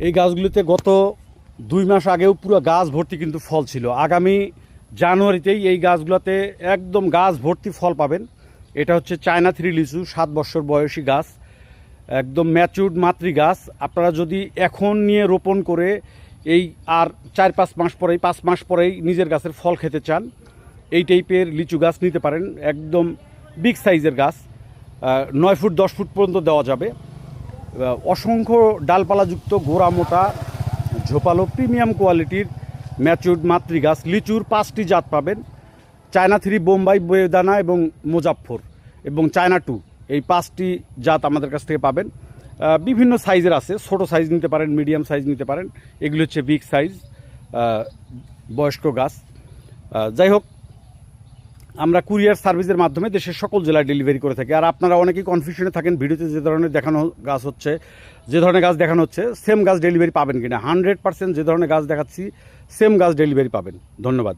এই গাছগুলিতে গত 2 মাস আগেও পুরো গাছ ভর্তি কিন্তু ফল ছিল। আগামী জানুয়ারিতেই এই গাছগুলোতে একদম গাছ ভর্তি ফল পাবেন। এটা হচ্ছে চায়না 3 লিচু, 7 বছর বয়সী গাছ, একদম ম্যাচিউরড মাতৃ গাছ। আপনারা যদি এখন নিয়ে রোপণ করে এই আর 4-5 মাস পরেই 5 মাস পরেই নিজের গাছের ফল খেতে চান, এই টাইপের লিচু গাছ নিতে পারেন। একদম বিগ সাইজের গাছ, 9 ফুট 10 ফুট পর্যন্ত দেওয়া যাবে। অসংখ্য ডালপালাযুক্ত গোড়া মোটা ঝোপালো প্রিমিয়াম কোয়ালিটির ম্যাচিউরড মাতৃ গাছ। লিচুর 5টি জাত পাবেন, চায়না 3, বোম্বাই, বেদানা এবং মুজাফফর এবং চায়না 2, এই 5টি জাত আমাদের কাছ থেকে পাবেন। বিভিন্ন সাইজের আছে, ছোট সাইজ নিতে পারেন, মিডিয়াম সাইজ নিতে পারেন। এগুলো হচ্ছে বিগ সাইজ বয়স্ক গাছ। যাই হোক, আমরা কুরিয়ার সার্ভিসের মাধ্যমে দেশের সকল জেলায় ডেলিভারি করে থাকি। আর আপনারা অনেকেই কনফিউশনে থাকেন ভিডিওতে যে ধরনের দেখানো গাছ হচ্ছে, যে ধরনের গাছ দেখানো হচ্ছে সেম গাছ ডেলিভারি পাবেন কিনা। 100% যে ধরনের গাছ দেখাচ্ছি সেম গাছ ডেলিভারি পাবেন। ধন্যবাদ।